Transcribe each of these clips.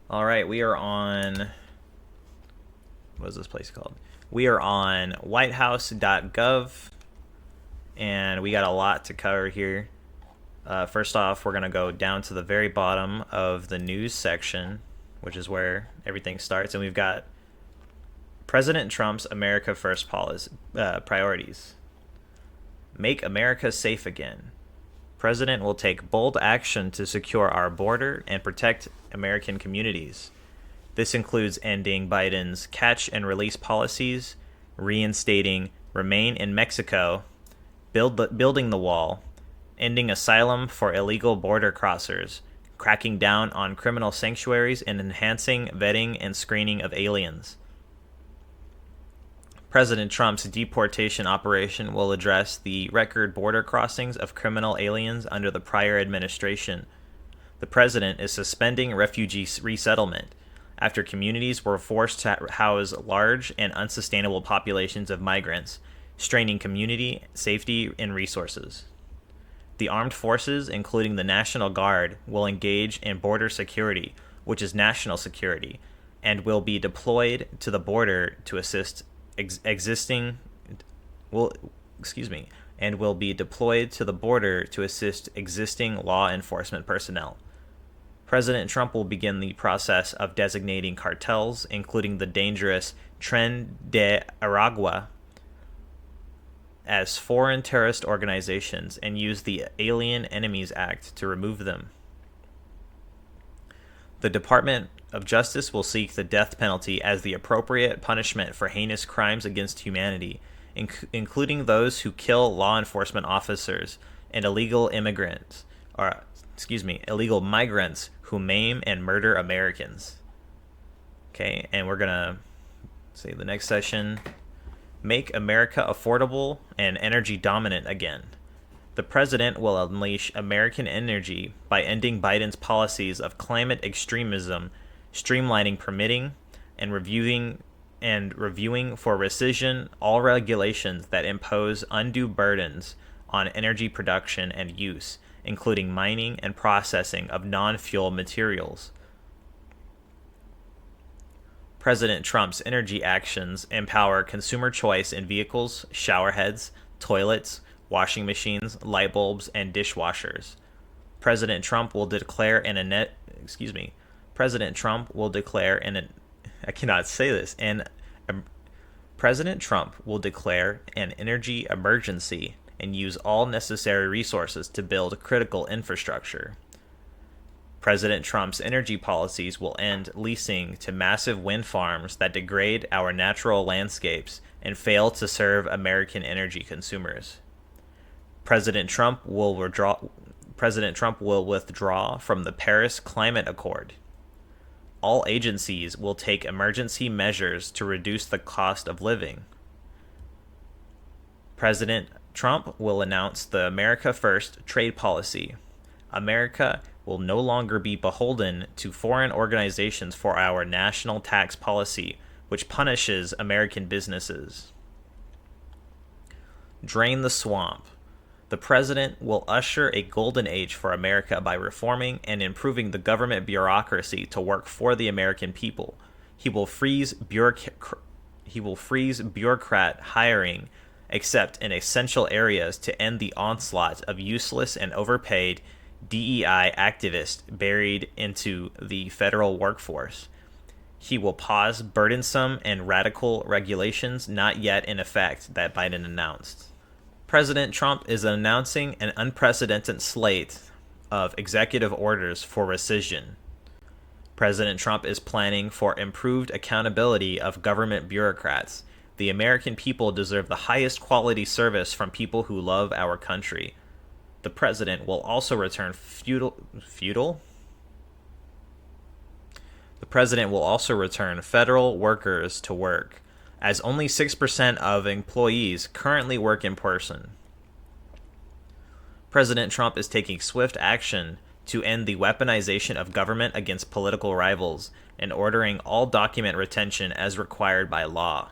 All right, we are on. What is this place called? We are on whitehouse.gov, and we got a lot to cover here. First off, we're going to go down to the very bottom of the news section, which is where everything starts. And we've got President Trump's America First policy, priorities. Make America safe again. President will take bold action to secure our border and protect American communities. This includes ending Biden's catch and release policies, reinstating Remain in Mexico, building the wall, ending asylum for illegal border crossers, cracking down on criminal sanctuaries, and enhancing vetting and screening of aliens. President Trump's deportation operation will address the record border crossings of criminal aliens under the prior administration. The president is suspending refugee resettlement after communities were forced to house large and unsustainable populations of migrants, straining community safety and resources. The armed forces, including the National Guard, will engage in border security, which is national security, and will be deployed to the border to assist existing law enforcement personnel. President Trump will begin the process of designating cartels, including the dangerous Tren de Aragua, as foreign terrorist organizations and use the Alien Enemies Act to remove them. The Department of Justice will seek the death penalty as the appropriate punishment for heinous crimes against humanity, including those who kill law enforcement officers and illegal migrants who maim and murder Americans. Okay, and we're gonna say the next session. Make America affordable and energy dominant again. The president will unleash American energy by ending Biden's policies of climate extremism, streamlining permitting, and reviewing for rescission all regulations that impose undue burdens on energy production and use, including mining and processing of non-fuel materials. President Trump's energy actions empower consumer choice in vehicles, showerheads, toilets, washing machines, light bulbs, and dishwashers. President Trump will declare an energy emergency and use all necessary resources to build critical infrastructure. President Trump's energy policies will end leasing to massive wind farms that degrade our natural landscapes and fail to serve American energy consumers. President Trump will withdraw from the Paris Climate Accord. All agencies will take emergency measures to reduce the cost of living. President Trump will announce the America First trade policy. America will no longer be beholden to foreign organizations for our national tax policy, which punishes American businesses. Drain the swamp. The president will usher a golden age for America by reforming and improving the government bureaucracy to work for the American people. He will freeze bureaucrat hiring, except in essential areas, to end the onslaught of useless and overpaid DEI activists buried into the federal workforce. He will pause burdensome and radical regulations not yet in effect that Biden announced. President Trump is announcing an unprecedented slate of executive orders for rescission. President Trump is planning for improved accountability of government bureaucrats. The American people deserve the highest quality service from people who love our country. The president will also return federal workers to work, as only 6% of employees currently work in person. President Trump is taking swift action to end the weaponization of government against political rivals and ordering all document retention as required by law.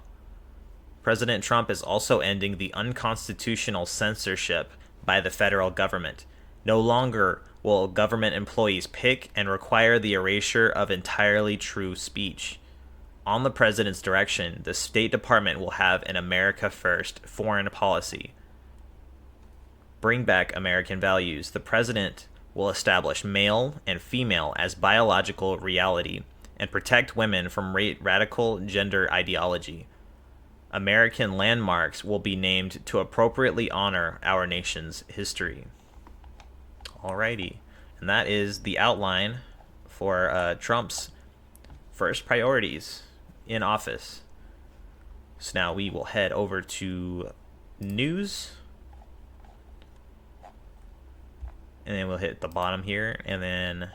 President Trump is also ending the unconstitutional censorship by the federal government. No longer will government employees pick and require the erasure of entirely true speech. On the president's direction, the State Department will have an America First foreign policy. Bring back American values. The president will establish male and female as biological reality and protect women from radical gender ideology. American landmarks will be named to appropriately honor our nation's history. Alrighty. And that is the outline for Trump's first priorities in office. So now we will head over to news. And then we'll hit the bottom here. And then,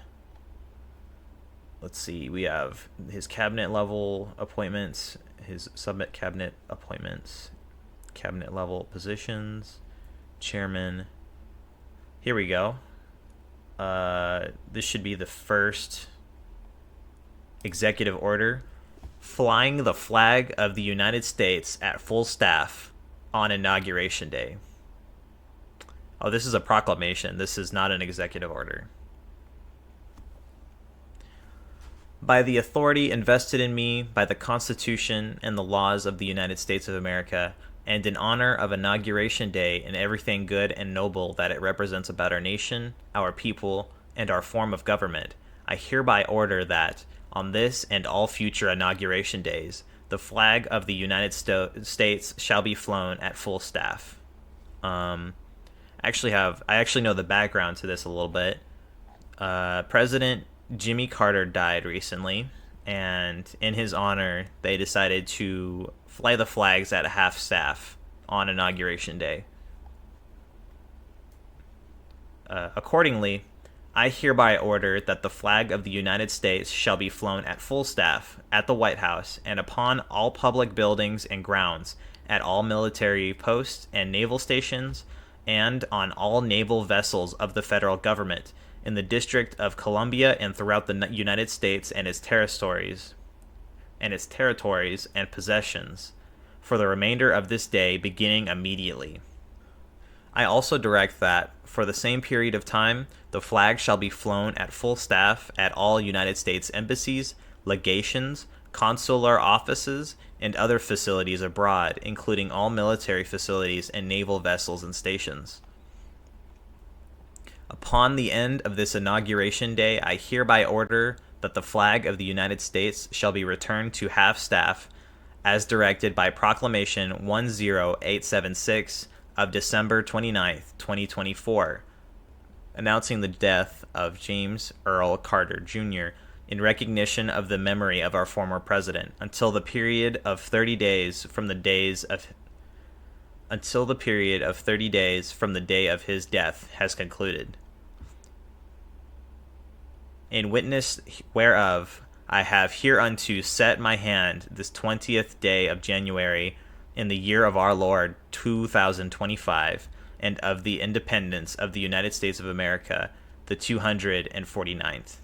let's see, we have his cabinet level appointments, his submit cabinet appointments, cabinet level positions, chairman. Here we go. This should be the first executive order. Flying the flag of the United States at full staff on Inauguration Day. Oh, this is a proclamation. This is not an executive order. By the authority invested in me by the Constitution and the laws of the United States of America, and in honor of Inauguration Day and everything good and noble that it represents about our nation, our people, and our form of government, I hereby order that, on this and all future Inauguration Days, the flag of the United States shall be flown at full staff. I actually know the background to this a little bit. President Jimmy Carter died recently, and in his honor, they decided to fly the flags at half staff on Inauguration Day. Accordingly, I hereby order that the flag of the United States shall be flown at full staff at the White House and upon all public buildings and grounds, at all military posts and naval stations, and on all naval vessels of the federal government in the District of Columbia and throughout the United States and its territories and possessions, for the remainder of this day, beginning immediately. I also direct that, for the same period of time, the flag shall be flown at full staff at all United States embassies, legations, consular offices, and other facilities abroad, including all military facilities and naval vessels and stations. Upon the end of this Inauguration Day, I hereby order that the flag of the United States shall be returned to half staff, as directed by Proclamation 10876 of December 29th, 2024, announcing the death of James Earl Carter, Jr., in recognition of the memory of our former president, until the period of 30 days from the day of his death has concluded. In witness whereof, I have hereunto set my hand this 20th day of January in the year of our Lord 2025, and of the independence of the United States of America, the 249th.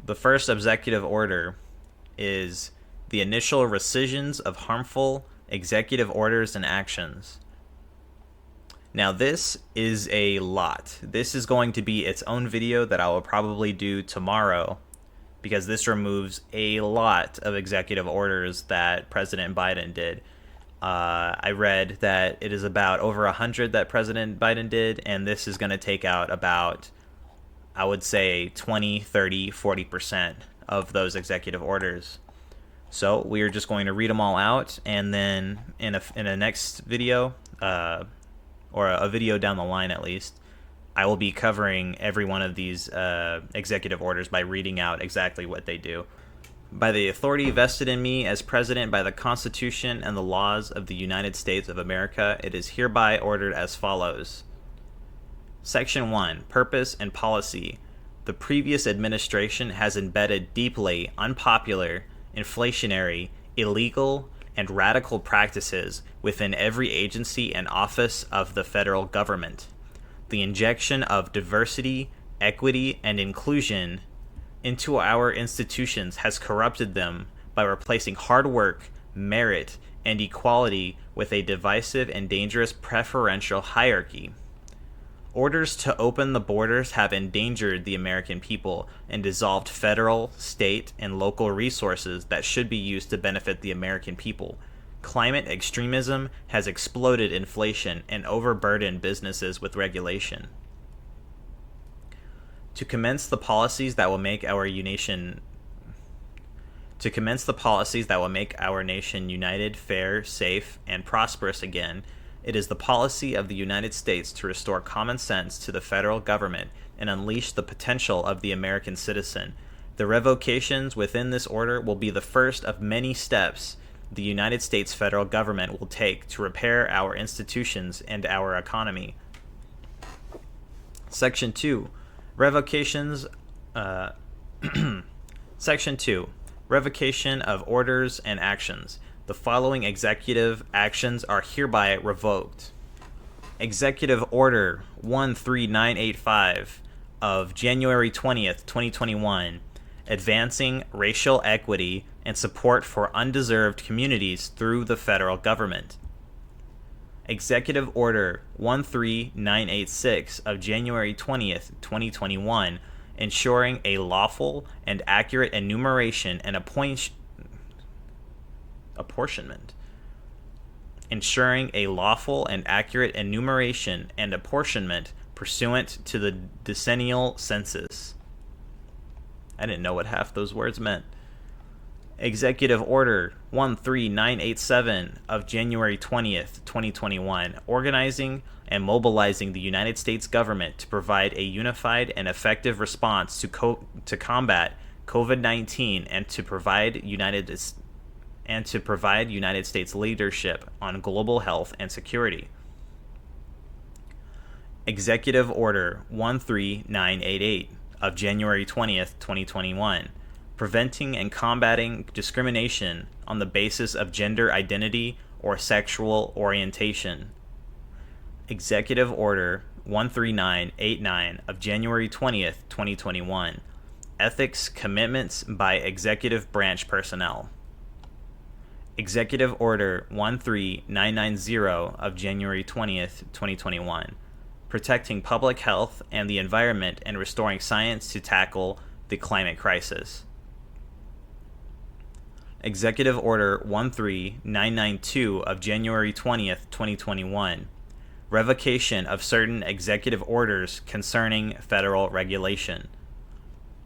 The first executive order is the initial rescissions of harmful executive orders and actions. Now this is a lot. This is going to be its own video that I will probably do tomorrow, because this removes a lot of executive orders that President Biden did. I read that it is about over 100 that President Biden did, and this is going to take out about, I would say, 20, 30, 40% of those executive orders. So we are just going to read them all out, and then in a next video, or a video down the line at least, I will be covering every one of these executive orders by reading out exactly what they do. By the authority vested in me as president by the Constitution and the laws of the United States of America, it is hereby ordered as follows. Section 1. Purpose and Policy. The previous administration has embedded deeply unpopular, inflationary, illegal, and radical practices within every agency and office of the federal government. The injection of diversity, equity, and inclusion into our institutions has corrupted them by replacing hard work, merit, and equality with a divisive and dangerous preferential hierarchy. Orders to open the borders have endangered the American people and dissolved federal, state, and local resources that should be used to benefit the American people. Climate extremism has exploded inflation and overburdened businesses with regulation. To commence the policies that will make our nation united, fair, safe, and prosperous again, it is the policy of the United States to restore common sense to the federal government and unleash the potential of the American citizen. The revocations within this order will be the first of many steps the United States federal government will take to repair our institutions and our economy. Section 2. Revocations. Section 2. Revocation of orders and actions. The following executive actions are hereby revoked. Executive Order 13985 of January 20th, 2021, advancing racial equity and support for undeserved communities through the federal government. Executive Order 13986 of January 20th, 2021, ensuring a lawful and accurate enumeration and apportionment. Ensuring a lawful and accurate enumeration and apportionment pursuant to the decennial census. I didn't know what half those words meant. Executive Order 13987 of January 20th, 2021, organizing and mobilizing the United States government to provide a unified and effective response to combat COVID-19 and to provide United States leadership on global health and security. Executive Order 13988 of January 20th, 2021, preventing and combating discrimination on the basis of gender identity or sexual orientation. Executive Order 13989 of January 20th, 2021, ethics commitments by executive branch personnel. Executive Order 13990 of January 20th, 2021, protecting public health and the environment and restoring science to tackle the climate crisis. Executive Order 13992 of January 20th, 2021, revocation of certain executive orders concerning federal regulation.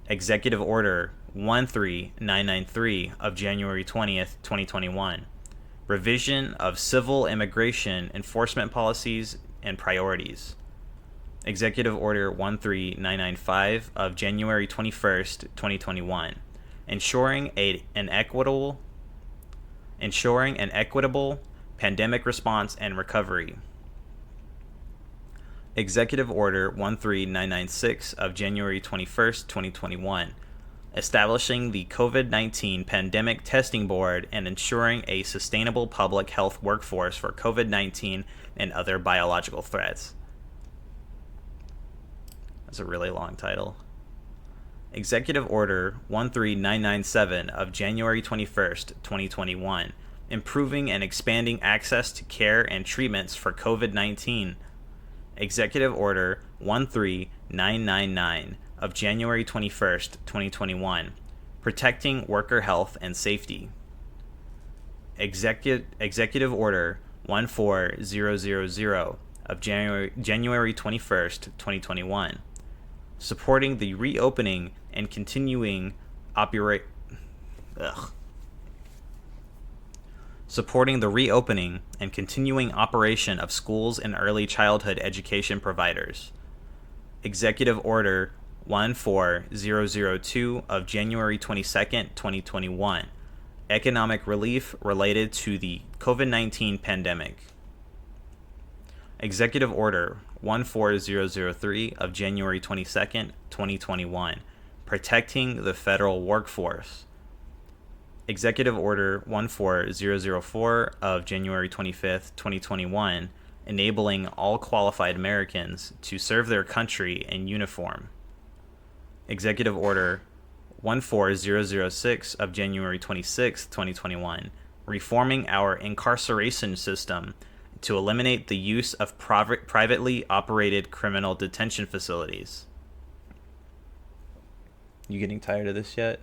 Executive Order 13993 of January 20th, 2021, revision of civil immigration enforcement policies and priorities. Executive Order 13995 of January 21st, 2021, ensuring an equitable pandemic response and recovery. Executive Order 13996 of January 21st, 2021, establishing the COVID-19 Pandemic Testing Board and ensuring a sustainable public health workforce for COVID-19 and other biological threats. That's a really long title. Executive Order 13997 of January 21st, 2021, improving and expanding access to care and treatments for COVID-19. Executive Order 13999 of January 21st, 2021, protecting worker health and safety. Executive Order 14000 of January 21st, 2021, supporting the reopening and continuing operation of schools and early childhood education providers. Executive Order 14002 of January 22nd, 2021, economic relief related to the COVID-19 pandemic. Executive Order 14003 of January 22nd, 2021, protecting the federal workforce. Executive Order 14004 of January 25th, 2021, enabling all qualified Americans to serve their country in uniform. Executive Order 14006 of January 26th, 2021, reforming our incarceration system to eliminate the use of privately operated criminal detention facilities. You getting tired of this yet?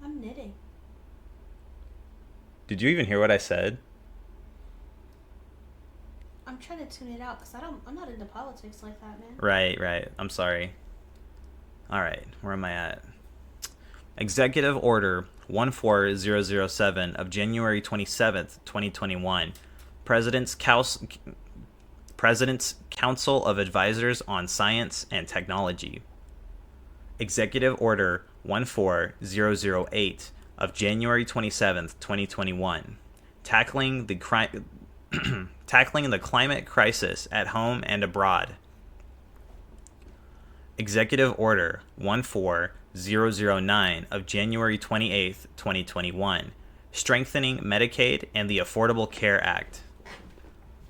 I'm knitting. Did you even hear what I said? I'm trying to tune it out because I'm not into politics like that, man. Right. I'm sorry. All right, where am I at? Executive Order 14007 of January 27th, 2021. President's Council of Advisors on Science and Technology. Executive Order 14008 of January 27th, 2021. Tackling the climate crisis at home and abroad. Executive Order 14009 of January 28th, 2021, strengthening Medicaid and the Affordable Care Act.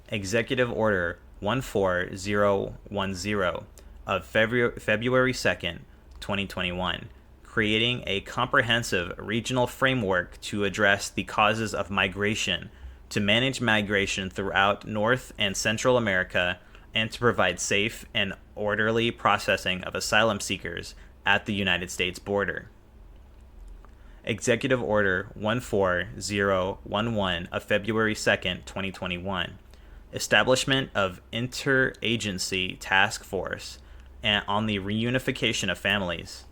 Executive Order 14010 of February 2nd, 2021, creating a comprehensive regional framework to address the causes of migration, to manage migration throughout North and Central America, and to provide safe and orderly processing of asylum seekers at the United States border. Executive Order 14011 of February 2nd, 2021, establishment of interagency task force on the reunification of families.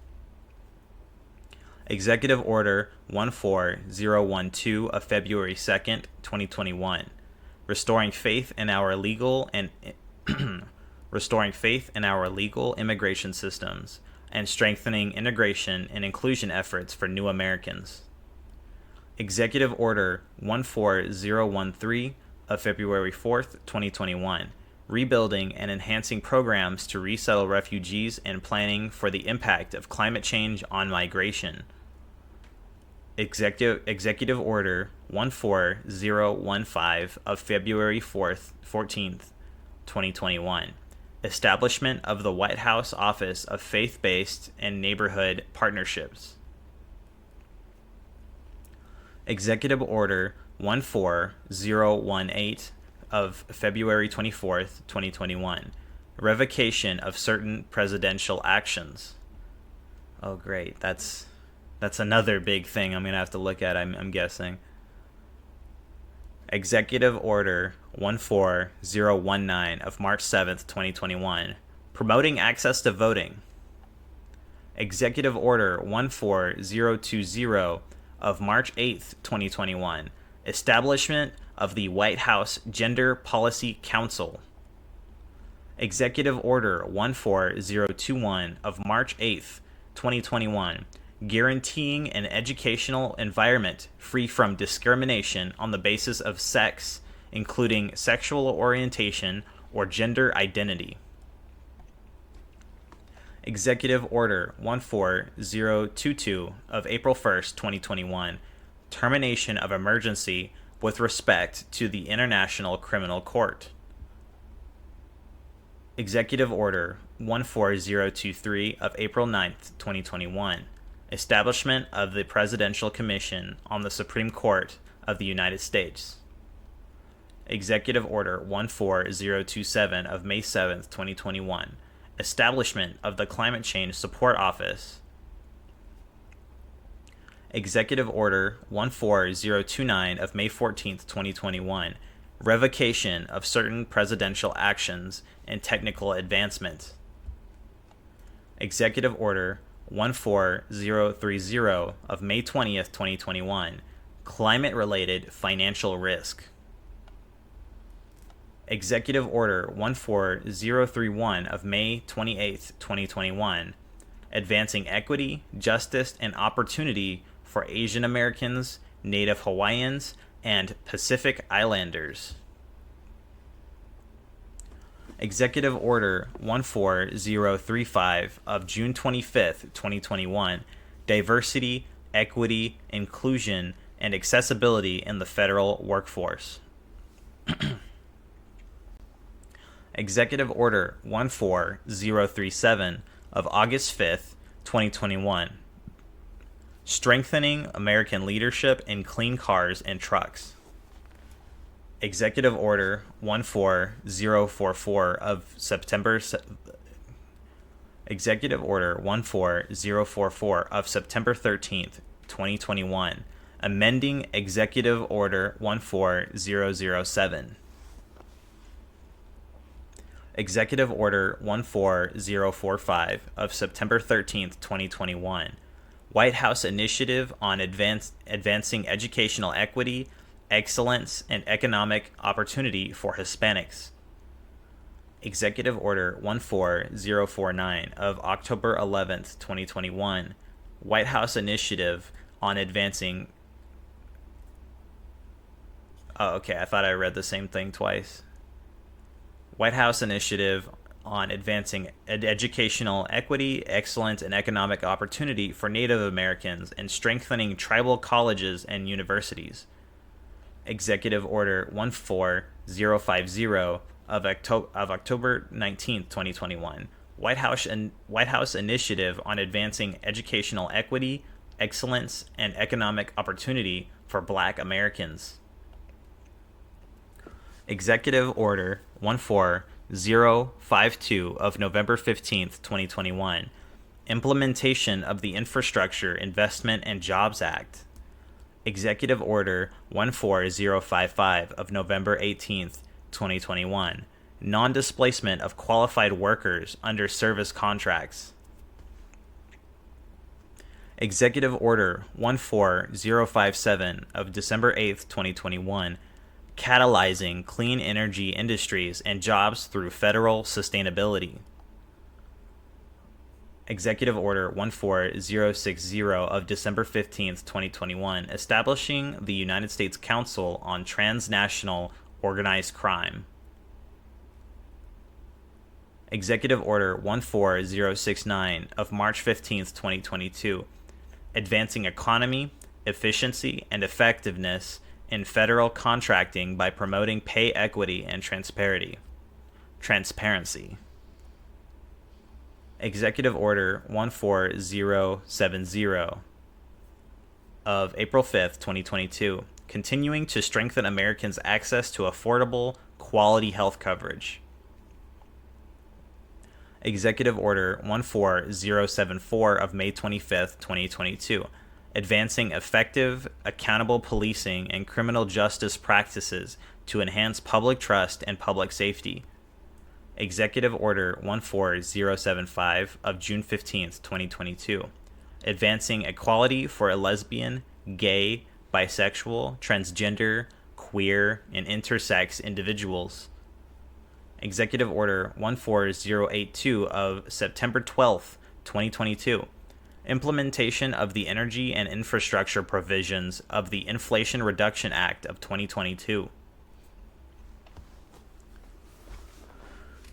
Executive Order 14012 of February 2nd, 2021, restoring faith in our legal immigration systems and strengthening integration and inclusion efforts for new Americans. Executive Order 14013 of February 4th, 2021, rebuilding and enhancing programs to resettle refugees and planning for the impact of climate change on migration. Executive Order 14015 of February 14th, 2021, establishment of the White House Office of Faith-Based and Neighborhood Partnerships. Executive Order 14018 of February 24th, 2021, revocation of certain presidential actions. Oh, great. That's another big thing I'm going to have to look at, I'm guessing. Executive Order 14019 of March 7th, 2021, promoting access to voting. Executive Order 14020 of March 8th, 2021, establishment of the White House Gender Policy Council. Executive Order 14021 of March 8th, 2021, guaranteeing an educational environment free from discrimination on the basis of sex, including sexual orientation or gender identity. Executive Order 14022 of April 1st, 2021, termination of emergency with respect to the International Criminal Court. Executive Order 14023 of April 9th, 2021, establishment of the Presidential Commission on the Supreme Court of the United States. Executive Order 14027 of May 7th, 2021, establishment of the Climate Change Support Office. Executive Order 14029 of May 14th, 2021, revocation of certain presidential actions and technical advancement. Executive Order 14030 of May 20th, 2021, climate-related financial risk. Executive Order 14031 of May 28th, 2021, advancing equity, justice, and opportunity for Asian Americans, Native Hawaiians, and Pacific Islanders. Executive Order 14035 of June 25th, 2021, diversity, equity, inclusion, and accessibility in the federal workforce. Executive Order 14037 of August 5th, 2021, strengthening American leadership in clean cars and trucks. Executive Order 14044 of September Executive Order 14044 of September 13th, 2021, amending Executive Order 14007. Executive Order 14045 of September 13th, 2021, White House Initiative on Advancing Educational Equity, Excellence, and Economic Opportunity for Hispanics. Executive Order 14049 of October 11th, 2021, White House Initiative on Advancing... Oh, okay, I thought I read the same thing twice. White House Initiative on Advancing Educational Equity, Excellence, and Economic Opportunity for Native Americans and Strengthening Tribal Colleges and Universities. Executive Order 14050 of October 19th, 2021, White House Initiative on Advancing Educational Equity, Excellence, and Economic Opportunity for Black Americans. Executive Order 14052 of November 15th, 2021, Implementation of the Infrastructure Investment and Jobs Act. Executive Order 14055 of November 18th, 2021, Non-Displacement of Qualified Workers under Service Contracts. Executive Order 14057 of December 8th, 2021, Catalyzing Clean Energy Industries and Jobs Through Federal Sustainability. Executive Order 14060 of December 15th, 2021, Establishing the United States Council on Transnational Organized Crime. Executive Order 14069 of March 15th, 2022, Advancing Economy, Efficiency, and Effectiveness in Federal Contracting by Promoting Pay Equity and Transparency. Executive Order 14070 of April 5th, 2022, Continuing to Strengthen Americans' Access to Affordable, Quality Health Coverage. Executive Order 14074 of May 25th, 2022, Advancing Effective, Accountable Policing and Criminal Justice Practices to Enhance Public Trust and Public Safety. Executive Order 14075 of June 15th, 2022, Advancing Equality for lesbian, gay, bisexual, transgender, queer, and intersex individuals. Executive Order 14082 of September 12th, 2022, Implementation of the Energy and Infrastructure Provisions of the Inflation Reduction Act of 2022.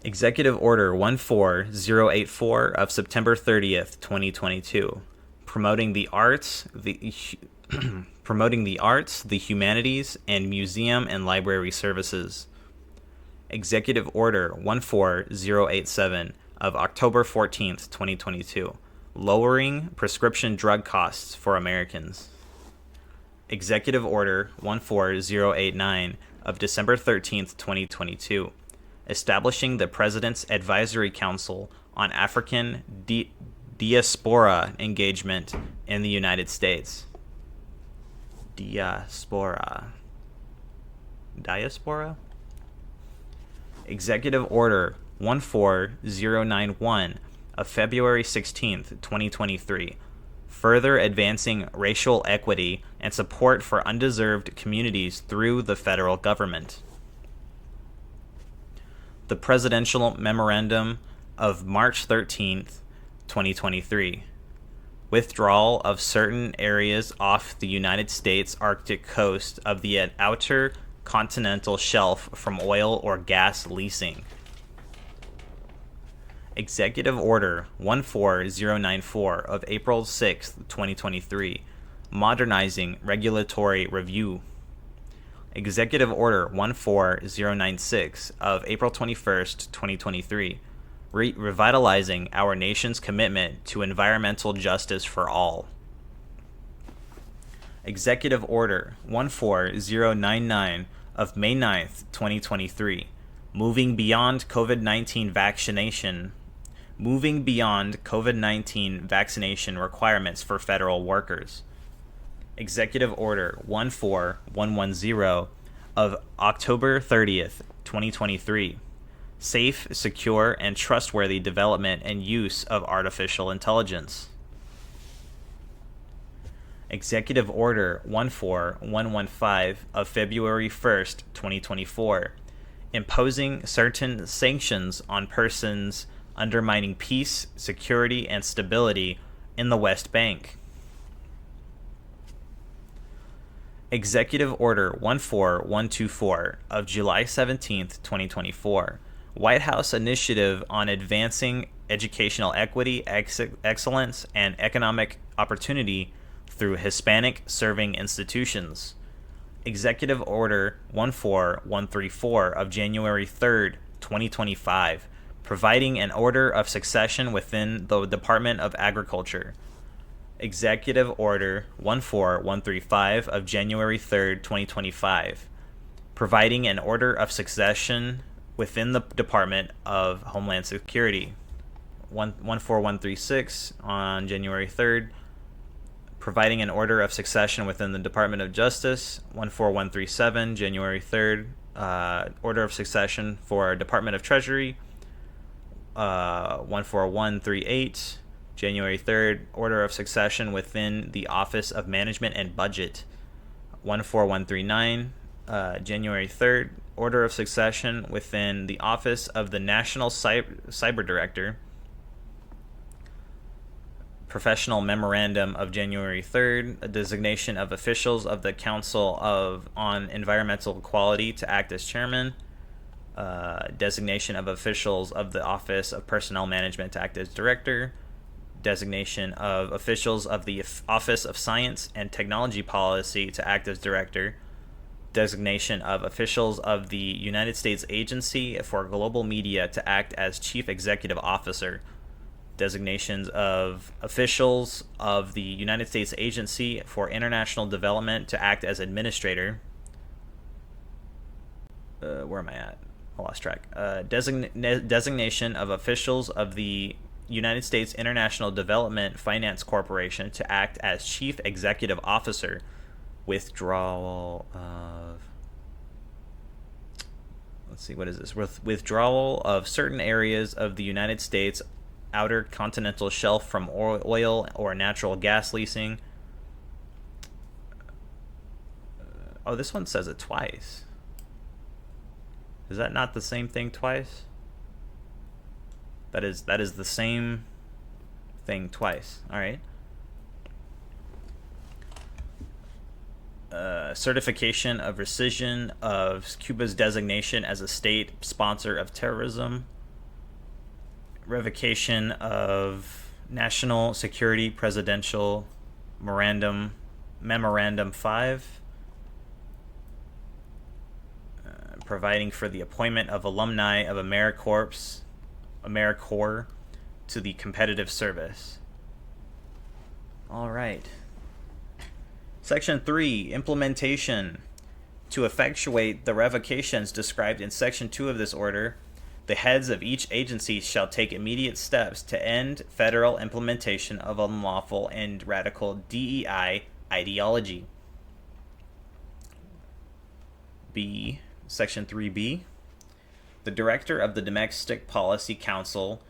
Executive Order 14084 of September 30th, 2022, Promoting the Arts, the Humanities, and Museum and Library Services. Executive Order 14087 of October 14th, 2022, Lowering Prescription Drug Costs for Americans. Executive Order 14089 of December 13th, 2022, Establishing the President's Advisory Council on African Diaspora Engagement in the United States. Diaspora? Executive Order 14091 of February 16th, 2023, Further Advancing Racial Equity and Support for Undeserved Communities through the Federal Government. The Presidential Memorandum of March 13th, 2023, Withdrawal of certain areas off the United States Arctic coast of the outer continental shelf from oil or gas leasing. Executive Order 14094 of April 6th, 2023, Modernizing Regulatory Review. Executive Order 14096 of April 21st, 2023, Revitalizing Our Nation's Commitment to Environmental Justice for All. Executive Order 14099 of May 9th, 2023, moving beyond COVID-19 vaccination requirements for federal workers. Executive Order 14110 of October 30th, 2023, safe, secure, and trustworthy development and use of artificial intelligence. Executive Order 14115 of February 1st, 2024, imposing certain sanctions on persons undermining peace, security, and stability in the West Bank. Executive Order 14124 of July 17th, 2024, White House Initiative on Advancing Educational Equity, Excellence, and Economic Opportunity through Hispanic Serving Institutions. Executive Order 14134 of January 3rd, 2025, providing an order of succession within the Department of Agriculture. Executive Order 14135 of January 3rd, 2025, providing an order of succession within the Department of Homeland Security. 14136 on January 3rd, providing an order of succession within the Department of Justice. 14137, January 3rd, order of succession for Department of Treasury. 14138, January 3rd, order of succession within the Office of Management and Budget. 14139, January 3rd, order of succession within the Office of the National Cyber Director. Professional Memorandum of January 3rd, a designation of officials of the Council on Environmental Quality to act as chairman. Designation of officials of the Office of Personnel Management to act as director. Designation of officials of the Office of Science and Technology Policy to act as director. Designation of officials of the United States Agency for Global Media to act as Chief Executive Officer. Designations of officials of the United States Agency for International Development to act as administrator. Where am I at? I lost track. Designation of officials of the United States International Development Finance Corporation to act as Chief Executive Officer. Withdrawal of... Let's see, what is this? Withdrawal of certain areas of the United States outer continental shelf from oil or natural gas leasing. Oh, this one says it twice. Is that not the same thing twice? That is the same thing twice. All right. Certification of rescission of Cuba's designation as a state sponsor of terrorism. Revocation of National Security Presidential Memorandum 5. Providing for the appointment of alumni of AmeriCorps to the competitive service. All right. Section 3, Implementation. To effectuate the revocations described in Section 2 of this order, the heads of each agency shall take immediate steps to end federal implementation of unlawful and radical DEI ideology. B. Section 3B. The Director of the Domestic Policy Council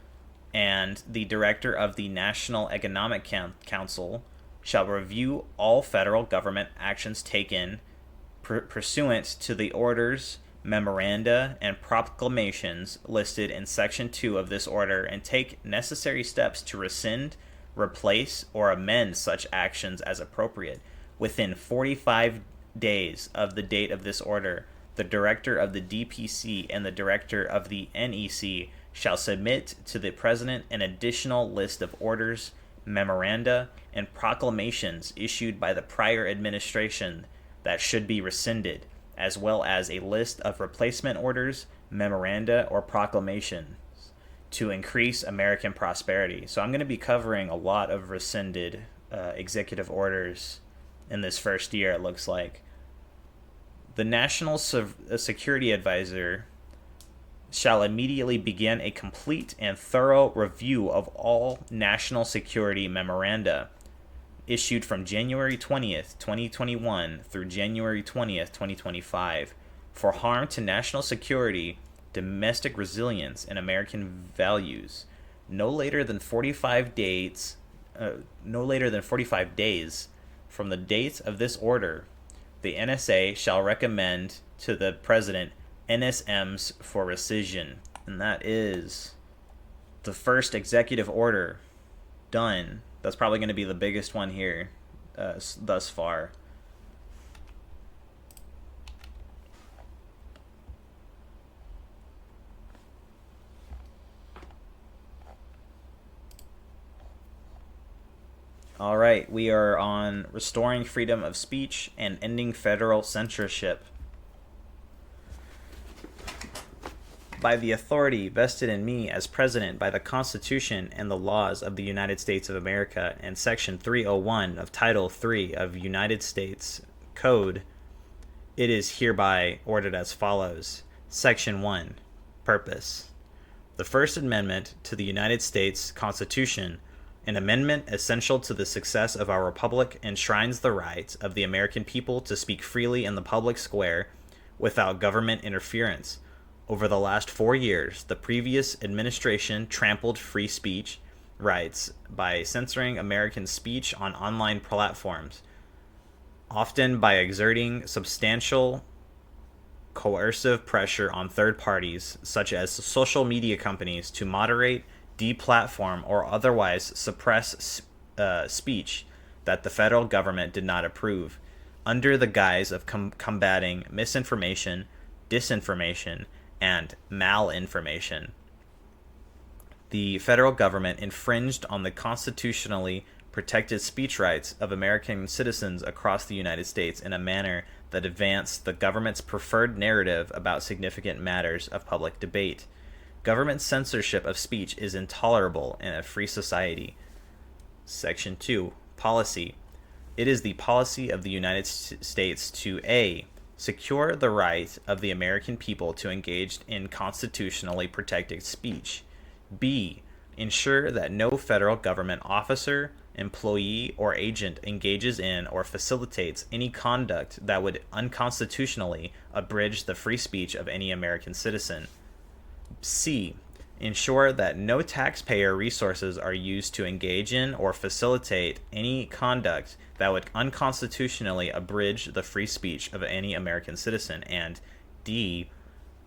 and the Director of the National Economic Council shall review all federal government actions taken pursuant to the orders, memoranda, and proclamations listed in Section 2 of this order and take necessary steps to rescind, replace, or amend such actions as appropriate. Within 45 days of the date of this order, the Director of the DPC and the Director of the NEC shall submit to the President an additional list of orders, memoranda, and proclamations issued by the prior administration that should be rescinded, as well as a list of replacement orders, memoranda, or proclamations to increase American prosperity. So I'm going to be covering a lot of rescinded executive orders in this first year, it looks like. The National Security Advisor shall immediately begin a complete and thorough review of all national security memoranda issued from January 20th, 2021 through January 20th, 2025 for harm to national security, domestic resilience, and American values. No later than 45 days from the date of this order, the NSA shall recommend to the President NSMs for rescission. And that is the first executive order done. That's probably going to be the biggest one here thus far. All right, we are on restoring freedom of speech and ending federal censorship. By the authority vested in me as President by the Constitution and the laws of the United States of America and Section 301 of Title 3 of United States Code, it is hereby ordered as follows. Section 1. Purpose. The First Amendment to the United States Constitution, an amendment essential to the success of our republic, enshrines the right of the American people to speak freely in the public square without government interference. Over the last 4 years, the previous administration trampled free speech rights by censoring American speech on online platforms, often by exerting substantial coercive pressure on third parties, such as social media companies, to moderate, deplatform, or otherwise suppress speech that the federal government did not approve, under the guise of combating misinformation, disinformation, and malinformation. The federal government infringed on the constitutionally protected speech rights of American citizens across the United States in a manner that advanced the government's preferred narrative about significant matters of public debate. Government censorship of speech is intolerable in a free society. Section 2. Policy. It is the policy of the United States to A. Secure the right of the American people to engage in constitutionally protected speech. B. Ensure that no federal government officer, employee, or agent engages in or facilitates any conduct that would unconstitutionally abridge the free speech of any American citizen. C. Ensure that no taxpayer resources are used to engage in or facilitate any conduct that would unconstitutionally abridge the free speech of any American citizen. And D.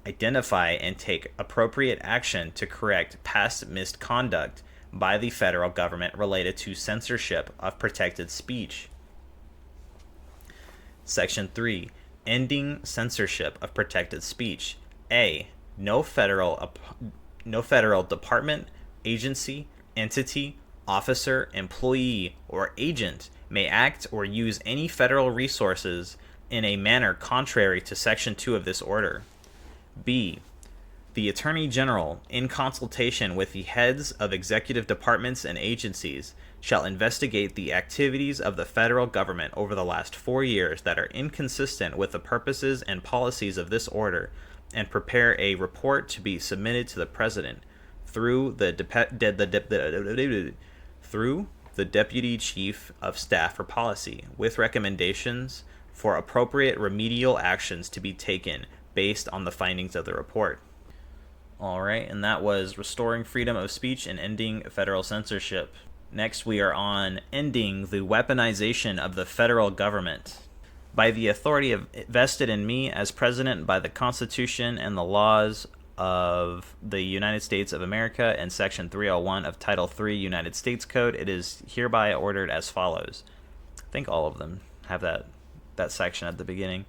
Identify and take appropriate action to correct past misconduct by the federal government related to censorship of protected speech. Section 3. Ending censorship of protected speech. A. No federal department, agency, entity, officer, employee, or agent may act or use any federal resources in a manner contrary to Section 2 of this order. B. The Attorney General, in consultation with the heads of executive departments and agencies, shall investigate the activities of the federal government over the last 4 years that are inconsistent with the purposes and policies of this order, and prepare a report to be submitted to the President through the Deputy Chief of Staff for Policy, with recommendations for appropriate remedial actions to be taken based on the findings of the report. All right, and that was restoring freedom of speech and ending federal censorship. Next, we are on ending the weaponization of the federal government. By the authority vested in me as President by the Constitution and the laws of the United States of America and Section 301 of Title 3 United States Code, it is hereby ordered as follows. I think all of them have that section at the beginning.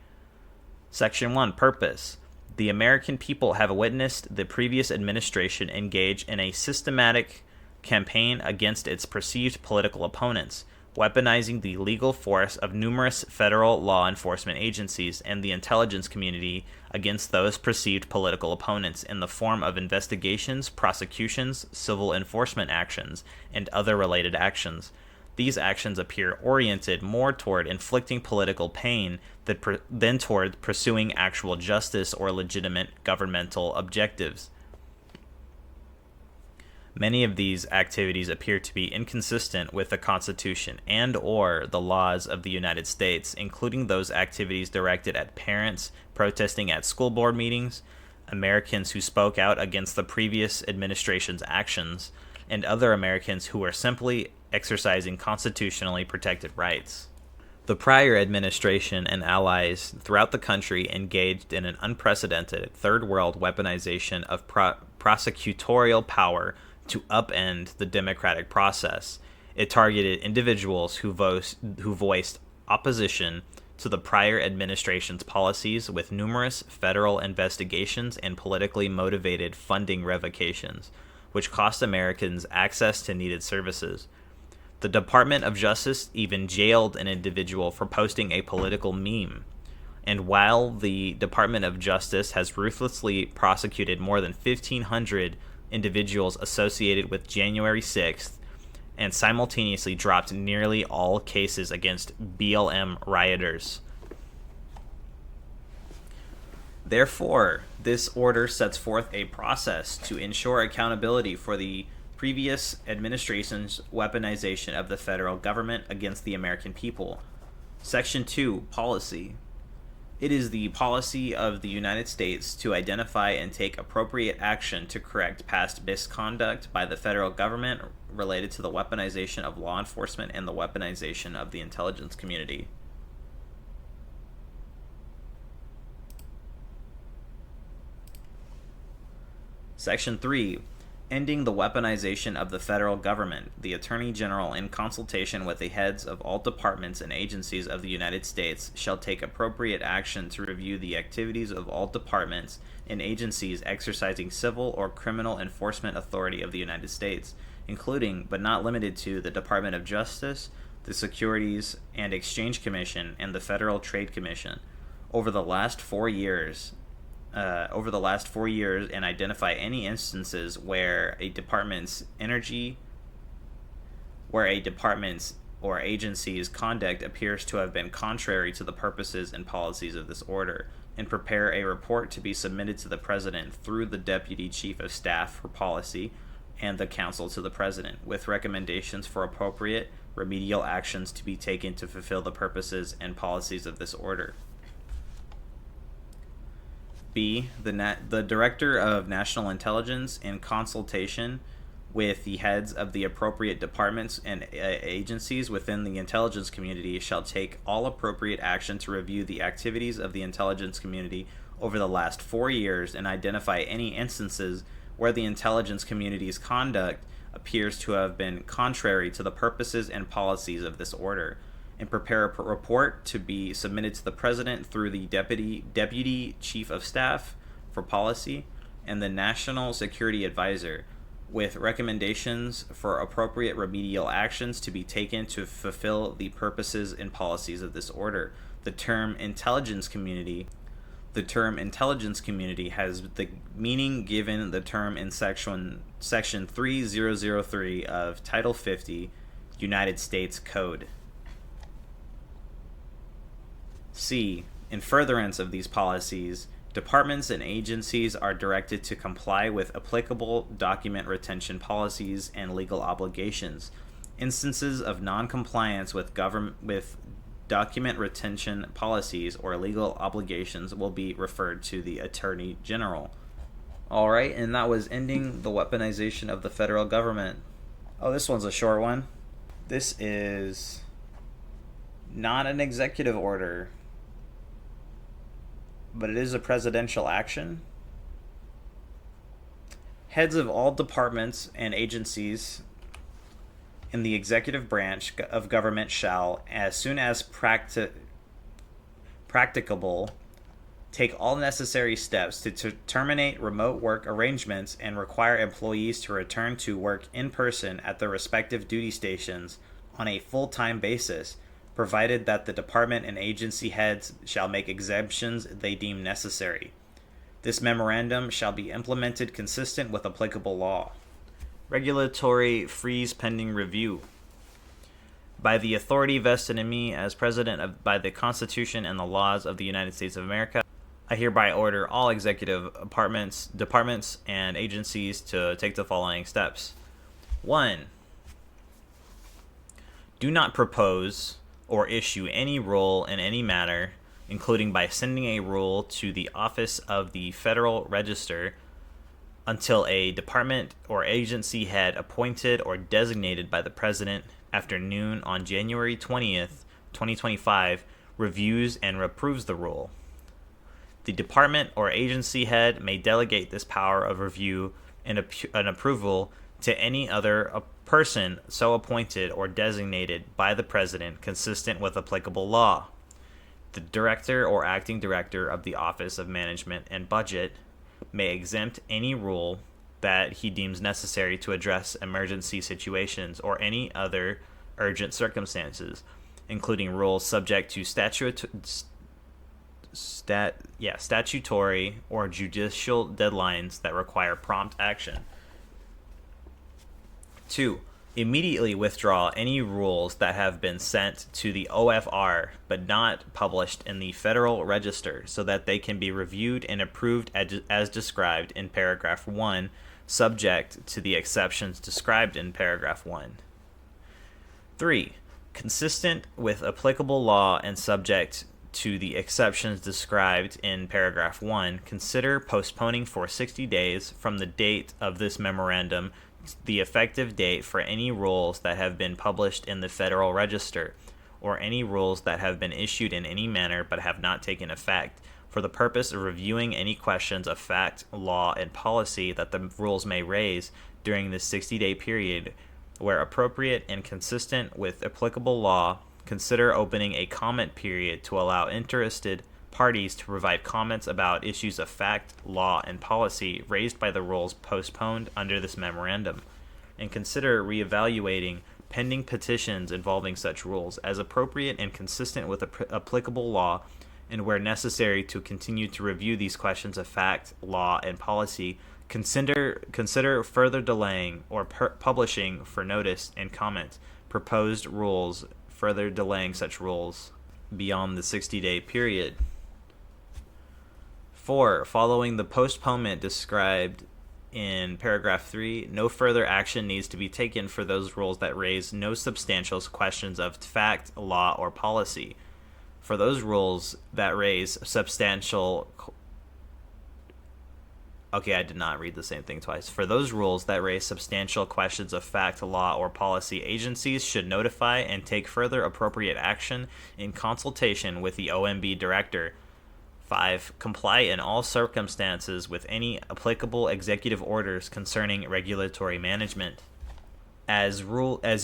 Section 1. Purpose. The American people have witnessed the previous administration engage in a systematic campaign against its perceived political opponents, weaponizing the legal force of numerous federal law enforcement agencies and the intelligence community against those perceived political opponents in the form of investigations, prosecutions, civil enforcement actions, and other related actions. These actions appear oriented more toward inflicting political pain than toward pursuing actual justice or legitimate governmental objectives. Many of these activities appear to be inconsistent with the Constitution and/or the laws of the United States, including those activities directed at parents protesting at school board meetings, Americans who spoke out against the previous administration's actions, and other Americans who were simply exercising constitutionally protected rights. The prior administration and allies throughout the country engaged in an unprecedented third world weaponization of prosecutorial power to upend the democratic process. It targeted individuals who voiced opposition to the prior administration's policies with numerous federal investigations and politically motivated funding revocations, which cost Americans access to needed services. The Department of Justice even jailed an individual for posting a political meme. And while the Department of Justice has ruthlessly prosecuted more than 1,500 individuals associated with January 6th, and simultaneously dropped nearly all cases against BLM rioters. Therefore, this order sets forth a process to ensure accountability for the previous administration's weaponization of the federal government against the American people. Section 2, Policy. It is the policy of the United States to identify and take appropriate action to correct past misconduct by the federal government related to the weaponization of law enforcement and the weaponization of the intelligence community. Section 3. Ending the weaponization of the federal government. The Attorney General, in consultation with the heads of all departments and agencies of the United States, shall take appropriate action to review the activities of all departments and agencies exercising civil or criminal enforcement authority of the United States, including, but not limited to, the Department of Justice, the Securities and Exchange Commission, and the Federal Trade Commission. Over the last 4 years, and identify any instances where a department's or agency's conduct appears to have been contrary to the purposes and policies of this order, and prepare a report to be submitted to the President through the Deputy Chief of Staff for Policy and the Counsel to the President, with recommendations for appropriate remedial actions to be taken to fulfill the purposes and policies of this order. B. The Director of National Intelligence, in consultation with the heads of the appropriate departments and agencies within the intelligence community, shall take all appropriate action to review the activities of the intelligence community over the last 4 years and identify any instances where the intelligence community's conduct appears to have been contrary to the purposes and policies of this order, and prepare a report to be submitted to the President through the Deputy Chief of Staff for Policy and the National Security Advisor, with recommendations for appropriate remedial actions to be taken to fulfill the purposes and policies of this order. The term intelligence community has the meaning given the term in section 3003 of Title 50 United States Code. C. In furtherance of these policies, departments and agencies are directed to comply with applicable document retention policies and legal obligations. Instances of non-compliance with document retention policies or legal obligations will be referred to the Attorney General. Alright, and that was ending the weaponization of the federal government. Oh, this one's a short one. This is not an executive order, but it is a presidential action. Heads of all departments and agencies in the executive branch of government shall, as soon as practicable, take all necessary steps to terminate remote work arrangements and require employees to return to work in person at their respective duty stations on a full-time basis, provided that the department and agency heads shall make exemptions they deem necessary. This memorandum shall be implemented consistent with applicable law. Regulatory freeze pending review. By the authority vested in me as president by the Constitution and the laws of the United States of America, I hereby order all executive departments, and agencies to take the following steps. 1. Do not propose or issue any rule in any matter, including by sending a rule to the office of the Federal Register, until a department or agency head appointed or designated by the President after noon on January 20th, 2025, reviews and approves the rule. The department or agency head may delegate this power of review and approval to any other person so appointed or designated by the President consistent with applicable law. The director or acting director of the Office of Management and Budget may exempt any rule that he deems necessary to address emergency situations or any other urgent circumstances, including rules subject to statutory or judicial deadlines that require prompt action. 2. Immediately withdraw any rules that have been sent to the OFR but not published in the Federal Register so that they can be reviewed and approved as described in paragraph 1, subject to the exceptions described in paragraph 1. 3. Consistent with applicable law and subject to the exceptions described in paragraph 1, consider postponing for 60 days from the date of this memorandum the effective date for any rules that have been published in the Federal Register, or any rules that have been issued in any manner but have not taken effect, for the purpose of reviewing any questions of fact, law, and policy that the rules may raise during this 60-day period. Where appropriate and consistent with applicable law, consider opening a comment period to allow interested parties to provide comments about issues of fact, law, and policy raised by the rules postponed under this memorandum, and consider reevaluating pending petitions involving such rules as appropriate and consistent with applicable law, and where necessary to continue to review these questions of fact, law, and policy, consider further delaying or publishing for notice and comment proposed rules, further delaying such rules beyond the 60-day period. 4. Following the postponement described in paragraph 3, no further action needs to be taken for those rules that raise no substantial questions of fact, law, or policy. For those rules that raise substantial... Okay, I did not read the same thing twice. For those rules that raise substantial questions of fact, law, or policy, agencies should notify and take further appropriate action in consultation with the OMB director. 5. Comply in all circumstances with any applicable executive orders concerning regulatory management. As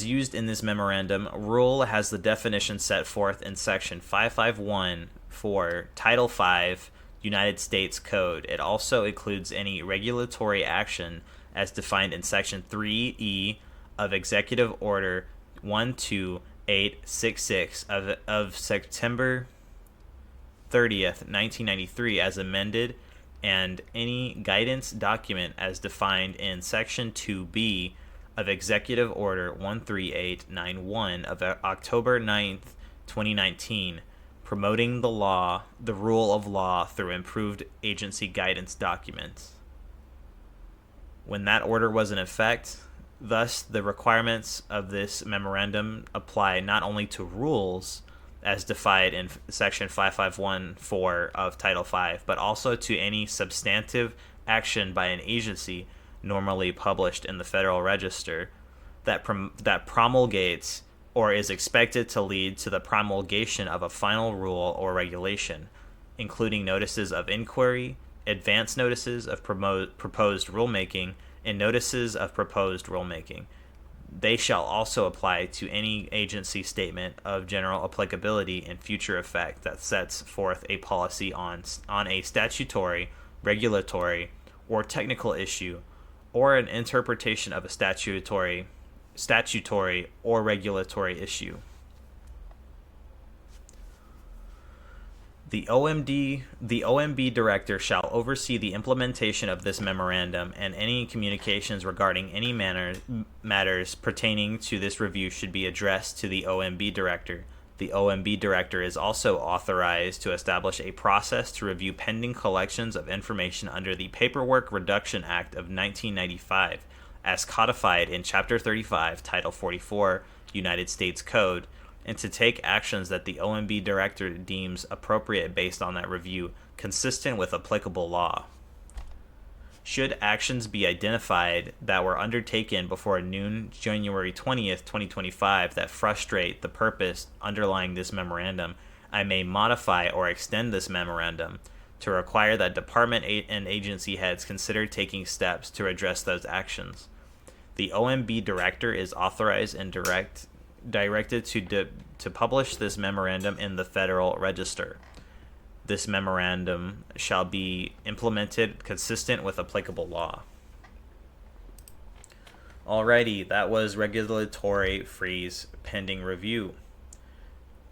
used in this memorandum, rule has the definition set forth in Section 551 for Title 5 United States Code. It also includes any regulatory action as defined in Section 3E of Executive Order 12866 of September 30th, 1993 as amended, and any guidance document as defined in Section 2B of Executive Order 13891 of October 9th, 2019, promoting the rule of law through improved agency guidance documents. When that order was in effect, thus the requirements of this memorandum apply not only to rules as defined in Section 551(4) of Title 5, but also to any substantive action by an agency normally published in the Federal Register that promulgates or is expected to lead to the promulgation of a final rule or regulation, including notices of inquiry, advance notices of proposed rulemaking, and notices of proposed rulemaking. They shall also apply to any agency statement of general applicability and future effect that sets forth a policy on a statutory, regulatory, or technical issue, or an interpretation of a statutory or regulatory issue. The OMB director shall oversee the implementation of this memorandum, and any communications regarding any matters pertaining to this review should be addressed to the OMB director. The OMB director is also authorized to establish a process to review pending collections of information under the Paperwork Reduction Act of 1995, as codified in Chapter 35, Title 44, United States Code, and to take actions that the OMB director deems appropriate based on that review, consistent with applicable law. Should actions be identified that were undertaken before noon January 20th, 2025 that frustrate the purpose underlying this memorandum, I may modify or extend this memorandum to require that department and agency heads consider taking steps to address those actions. The OMB director is authorized and directed to publish this memorandum in the Federal Register. This memorandum shall be implemented consistent with applicable law. Alrighty, that was regulatory freeze pending review.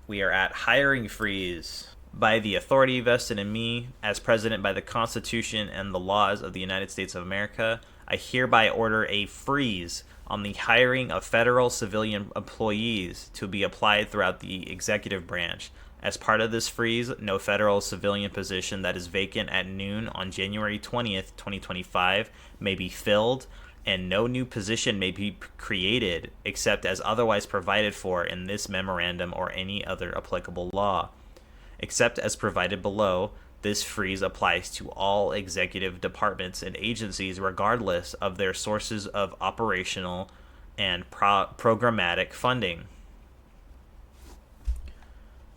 We are at hiring freeze. By the authority vested in me as president by the Constitution and the laws of the United States of America, I hereby order a freeze on the hiring of federal civilian employees to be applied throughout the executive branch. As part of this freeze, no federal civilian position that is vacant at noon on January 20th, 2025 may be filled, and no new position may be created except as otherwise provided for in this memorandum or any other applicable law. Except as provided below, this freeze applies to all executive departments and agencies regardless of their sources of operational and programmatic funding.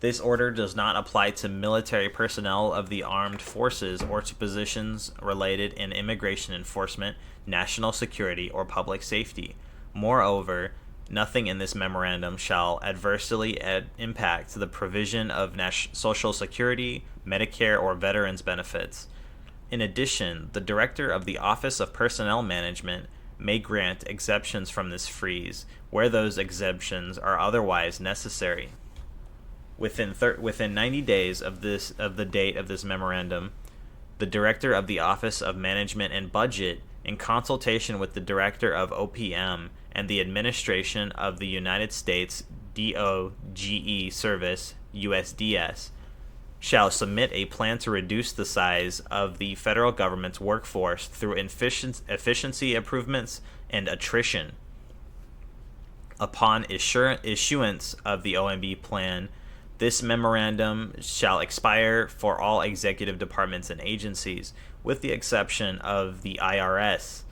This order does not apply to military personnel of the armed forces or to positions related in immigration enforcement, national security, or public safety. Moreover, nothing in this memorandum shall adversely impact the provision of Social Security, Medicare, or veterans benefits. In addition, the director of the Office of Personnel Management may grant exemptions from this freeze where those exemptions are otherwise necessary. Within 90 days of the date of this memorandum, the director of the Office of Management and Budget, in consultation with the director of OPM and the administration of the United States DOGE Service, USDS, shall submit a plan to reduce the size of the federal government's workforce through efficiency improvements and attrition. Upon issuance of the OMB plan, this memorandum shall expire for all executive departments and agencies, with the exception of the IRS.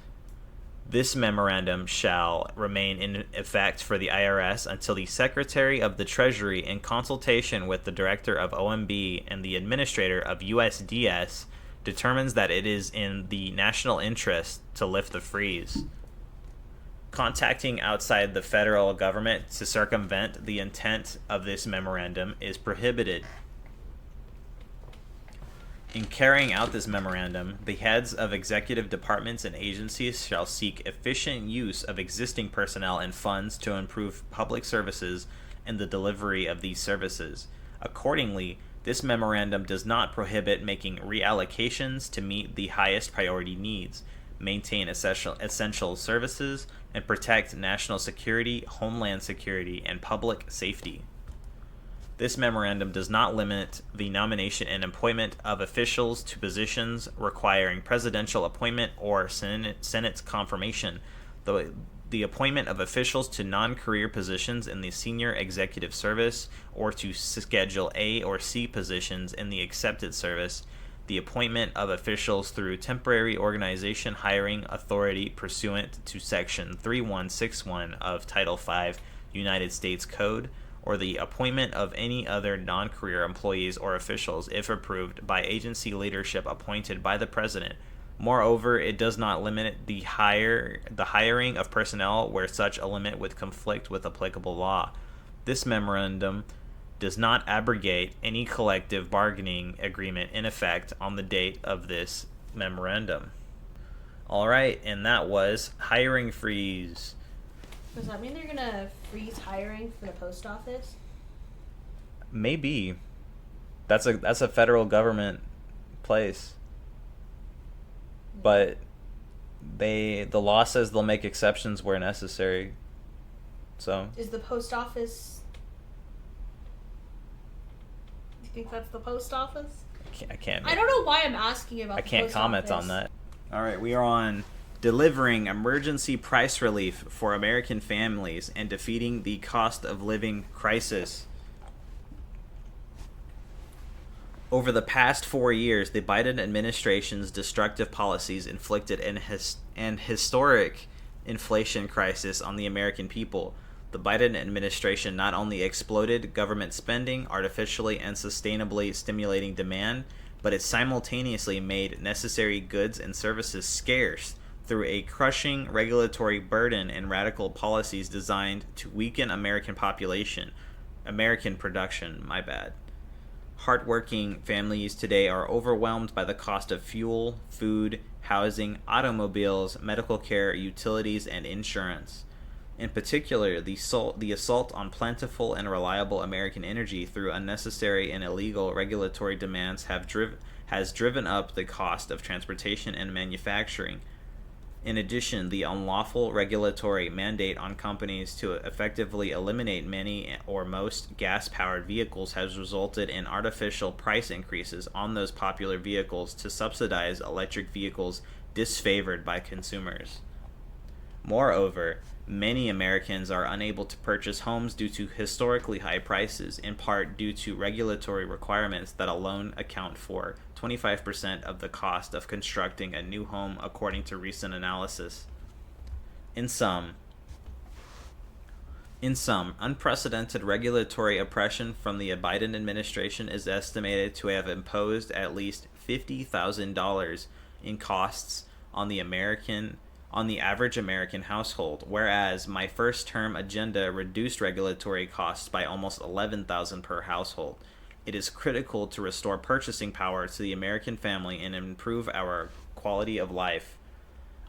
This memorandum shall remain in effect for the IRS until the Secretary of the Treasury, in consultation with the Director of OMB and the Administrator of USDS, determines that it is in the national interest to lift the freeze. Contacting outside the federal government to circumvent the intent of this memorandum is prohibited. In carrying out this memorandum, the heads of executive departments and agencies shall seek efficient use of existing personnel and funds to improve public services and the delivery of these services. Accordingly, this memorandum does not prohibit making reallocations to meet the highest priority needs, maintain essential services, and protect national security, homeland security, and public safety. This memorandum does not limit the nomination and appointment of officials to positions requiring presidential appointment or Senate's confirmation. The appointment of officials to non-career positions in the senior executive service or to Schedule A or C positions in the accepted service, the appointment of officials through temporary organization hiring authority pursuant to Section 3161 of Title V United States Code, or the appointment of any other non-career employees or officials if approved by agency leadership appointed by the President. Moreover, it does not limit the hiring of personnel where such a limit would conflict with applicable law. This memorandum does not abrogate any collective bargaining agreement in effect on the date of this memorandum. Alright, and that was hiring freeze. Does that mean they're gonna freeze hiring for the post office? Maybe. That's a federal government place. But the law says they'll make exceptions where necessary. So Is the post office? You think that's the post office? I can't. I don't know why I'm asking about. I can't comment on that. All right, we are on delivering emergency price relief for American families and defeating the cost of living crisis. Over the past 4 years, the Biden administration's destructive policies inflicted an historic inflation crisis on the American people. The Biden administration not only exploded government spending, artificially and sustainably stimulating demand, but it simultaneously made necessary goods and services scarce through a crushing regulatory burden and radical policies designed to weaken American production. Hardworking families today are overwhelmed by the cost of fuel, food, housing, automobiles, medical care, utilities, and insurance. In particular, the assault on plentiful and reliable American energy through unnecessary and illegal regulatory demands has driven up the cost of transportation and manufacturing. In addition, the unlawful regulatory mandate on companies to effectively eliminate many or most gas-powered vehicles has resulted in artificial price increases on those popular vehicles to subsidize electric vehicles disfavored by consumers. Moreover, many Americans are unable to purchase homes due to historically high prices, in part due to regulatory requirements that alone account for 25% of the cost of constructing a new home, according to recent analysis. In sum, unprecedented regulatory oppression from the Biden administration is estimated to have imposed at least $50,000 in costs on the average American household, whereas my first-term agenda reduced regulatory costs by almost $11,000 per household. It is critical to restore purchasing power to the American family and improve our quality of life.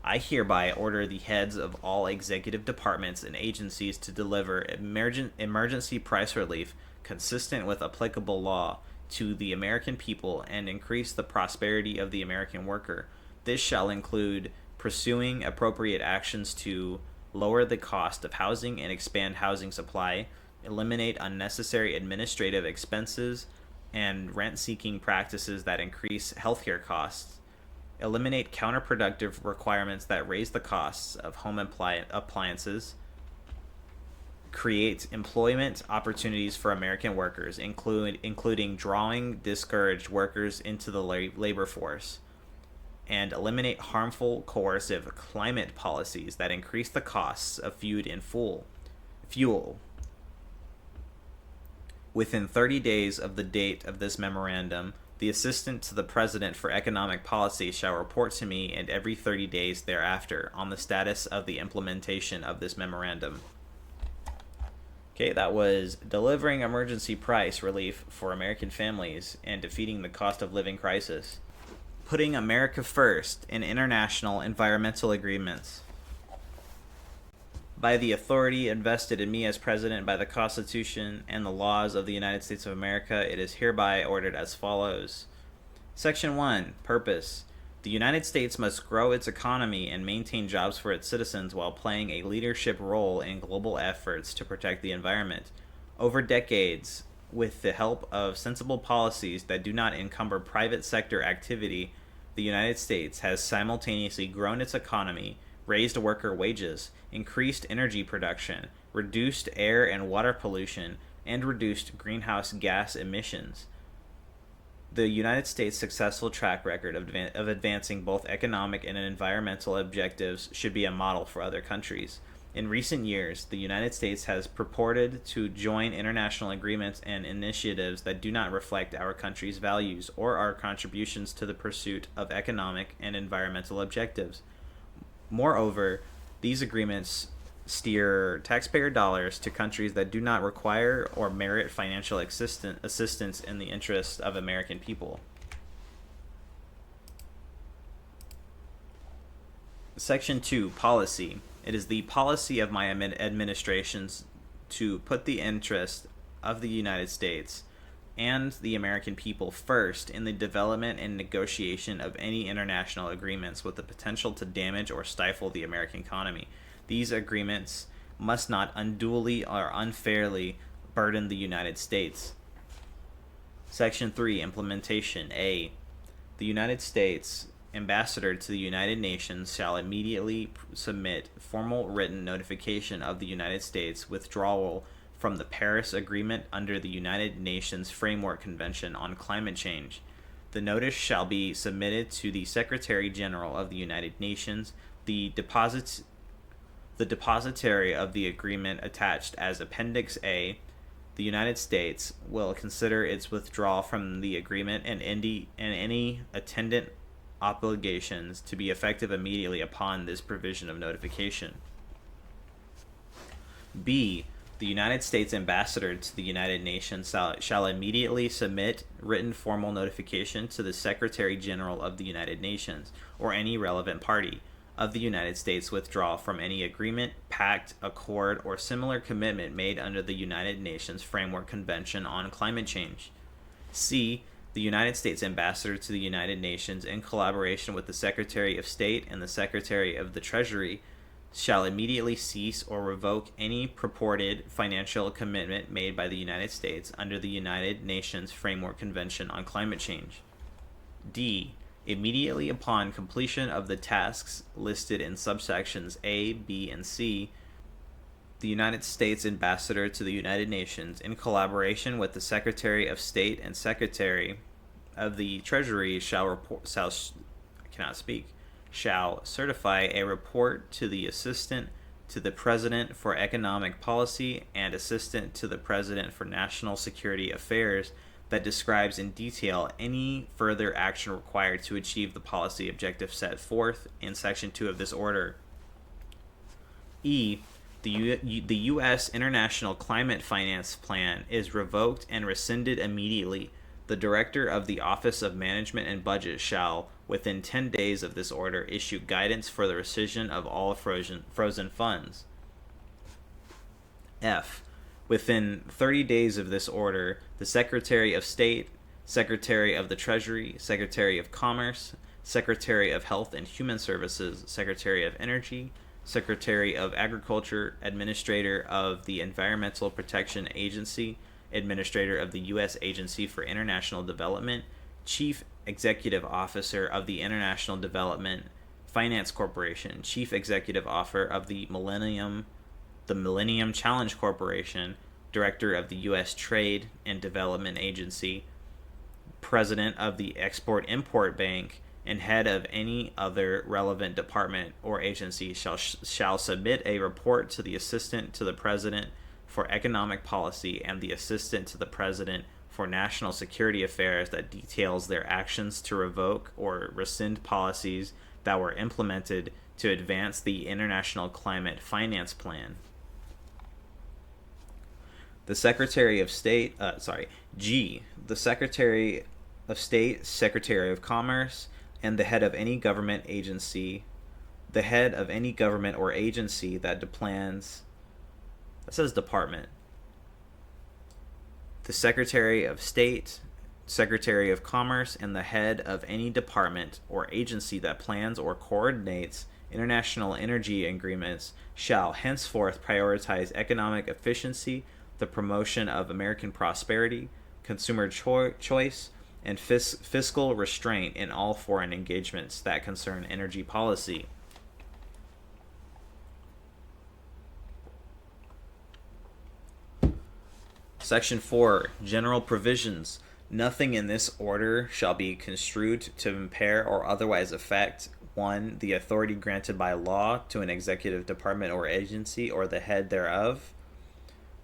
I hereby order the heads of all executive departments and agencies to deliver emergency price relief consistent with applicable law to the American people and increase the prosperity of the American worker. This shall include pursuing appropriate actions to lower the cost of housing and expand housing supply, eliminate unnecessary administrative expenses and rent-seeking practices that increase healthcare costs, eliminate counterproductive requirements that raise the costs of home appliances, create employment opportunities for American workers, including drawing discouraged workers into the labor force, and eliminate harmful coercive climate policies that increase the costs of food and fuel. Within 30 days of the date of this memorandum, the Assistant to the President for Economic Policy shall report to me and every 30 days thereafter on the status of the implementation of this memorandum. Okay, that was delivering emergency price relief for American families and defeating the cost of living crisis. Putting America first in international environmental agreements. By the authority invested in me as president by the Constitution and the laws of the United States of America, it is hereby ordered as follows. Section 1. Purpose. The United States must grow its economy and maintain jobs for its citizens while playing a leadership role in global efforts to protect the environment. Over decades, with the help of sensible policies that do not encumber private sector activity, the United States has simultaneously grown its economy, raised worker wages, increased energy production, reduced air and water pollution, and reduced greenhouse gas emissions. The United States' successful track record of advancing both economic and environmental objectives should be a model for other countries. In recent years, the United States has purported to join international agreements and initiatives that do not reflect our country's values or our contributions to the pursuit of economic and environmental objectives. Moreover, these agreements steer taxpayer dollars to countries that do not require or merit financial assistance in the interest of American people. Section 2. Policy. It is the policy of my administrations to put the interest of the United States and the American people first in the development and negotiation of any international agreements with the potential to damage or stifle the American economy. These agreements must not unduly or unfairly burden the United States. Section 3, Implementation. A. The United States ambassador to the United Nations shall immediately submit formal written notification of the United States withdrawal from the Paris Agreement under the United Nations Framework Convention on Climate Change. The notice shall be submitted to the Secretary General of the United Nations, the depositary of the agreement attached as Appendix A. The United States will consider its withdrawal from the agreement and any attendant obligations to be effective immediately upon this provision of notification. B. The United States ambassador to the United Nations shall immediately submit written formal notification to the Secretary General of the United Nations, or any relevant party, of the United States withdrawal from any agreement, pact, accord, or similar commitment made under the United Nations Framework Convention on Climate Change. C. The United States ambassador to the United Nations, in collaboration with the Secretary of State and the Secretary of the Treasury, shall immediately cease or revoke any purported financial commitment made by the United States under the United Nations Framework Convention on Climate Change. D. Immediately upon completion of the tasks listed in subsections A, B, and C, the United States ambassador to the United Nations, in collaboration with the Secretary of State and Secretary of the Treasury, shall certify a report to the Assistant to the President for Economic Policy and Assistant to the President for National Security Affairs that describes in detail any further action required to achieve the policy objective set forth in Section 2 of this order. E. The U.S. International Climate Finance Plan is revoked and rescinded immediately. The Director of the Office of Management and Budget shall, within 10 days of this order, issue guidance for the rescission of all frozen funds. F. Within 30 days of this order, the Secretary of State, Secretary of the Treasury, Secretary of Commerce, Secretary of Health and Human Services, Secretary of Energy, Secretary of Agriculture, Administrator of the Environmental Protection Agency, Administrator of the U.S. Agency for International Development, Chief Executive Officer of the International Development Finance Corporation, Chief Executive Officer of the Millennium Challenge Corporation, Director of the U.S. Trade and Development Agency, President of the Export-Import Bank, and head of any other relevant department or agency shall submit a report to the Assistant to the President for Economic Policy and the Assistant to the President for National Security Affairs that details their actions to revoke or rescind policies that were implemented to advance the International Climate Finance Plan. The Secretary of State, G. The Secretary of State, Secretary of Commerce, and the head of any government agency, the head of any government or agency that plans, that says department. The Secretary of State, Secretary of Commerce, and the head of any department or agency that plans or coordinates international energy agreements shall henceforth prioritize economic efficiency, the promotion of American prosperity, consumer choice, and fiscal restraint in all foreign engagements that concern energy policy. Section 4. General Provisions. Nothing in this order shall be construed to impair or otherwise affect 1. The authority granted by law to an executive department or agency or the head thereof,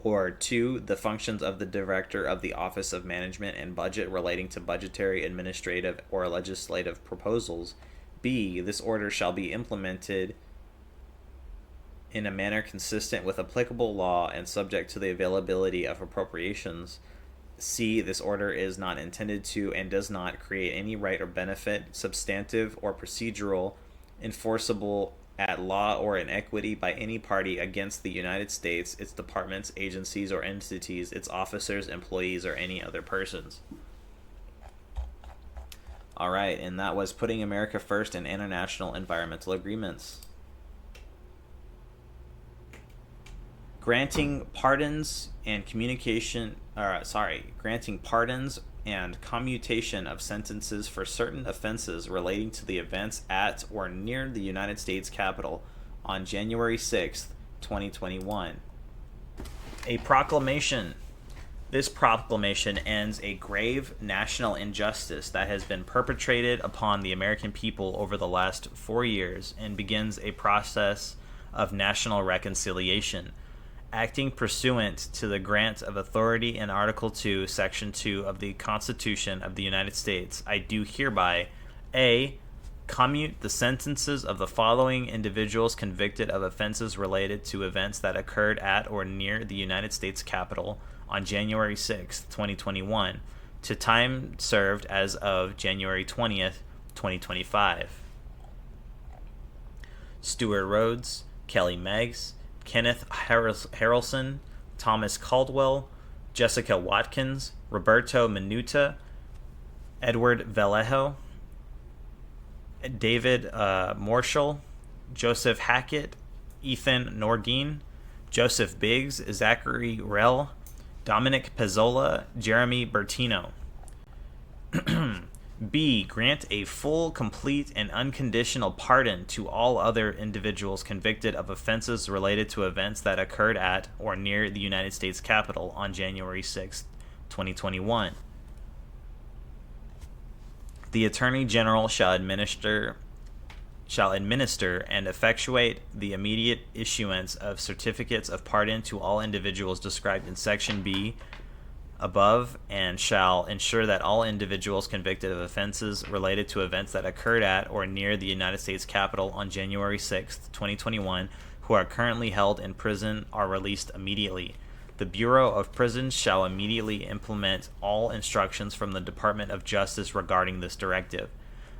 or 2. The functions of the Director of the Office of Management and Budget relating to budgetary, administrative, or legislative proposals. B. This order shall be implemented in a manner consistent with applicable law and subject to the availability of appropriations. C. This order is not intended to and does not create any right or benefit, substantive or procedural, enforceable at law or in equity by any party against the United States, its departments, agencies, or entities, its officers, employees, or any other persons. All right, and that was putting America first in international environmental agreements. Granting pardons and commutation of sentences for certain offenses relating to the events at or near the United States Capitol on January 6th, 2021. A proclamation. This proclamation ends a grave national injustice that has been perpetrated upon the American people over the last 4 years and begins a process of national reconciliation. Acting pursuant to the grant of authority in Article 2, Section 2 of the Constitution of the United States, I do hereby A. Commute the sentences of the following individuals convicted of offenses related to events that occurred at or near the United States Capitol on January 6th, 2021, to time served as of January 20th, 2025. Stuart Rhodes, Kelly Meggs, Kenneth Harrelson, Thomas Caldwell, Jessica Watkins, Roberto Minuta, Edward Vallejo, David Marshall, Joseph Hackett, Ethan Nordine, Joseph Biggs, Zachary Rell, Dominic Pezzola, Jeremy Bertino. B. Grant a full, complete, and unconditional pardon to all other individuals convicted of offenses related to events that occurred at or near the United States Capitol on January 6, 2021. The Attorney General shall administer and effectuate the immediate issuance of certificates of pardon to all individuals described in Section B above, and shall ensure that all individuals convicted of offenses related to events that occurred at or near the United States Capitol on January 6, 2021, who are currently held in prison are released immediately. The Bureau of Prisons shall immediately implement all instructions from the Department of Justice regarding this directive.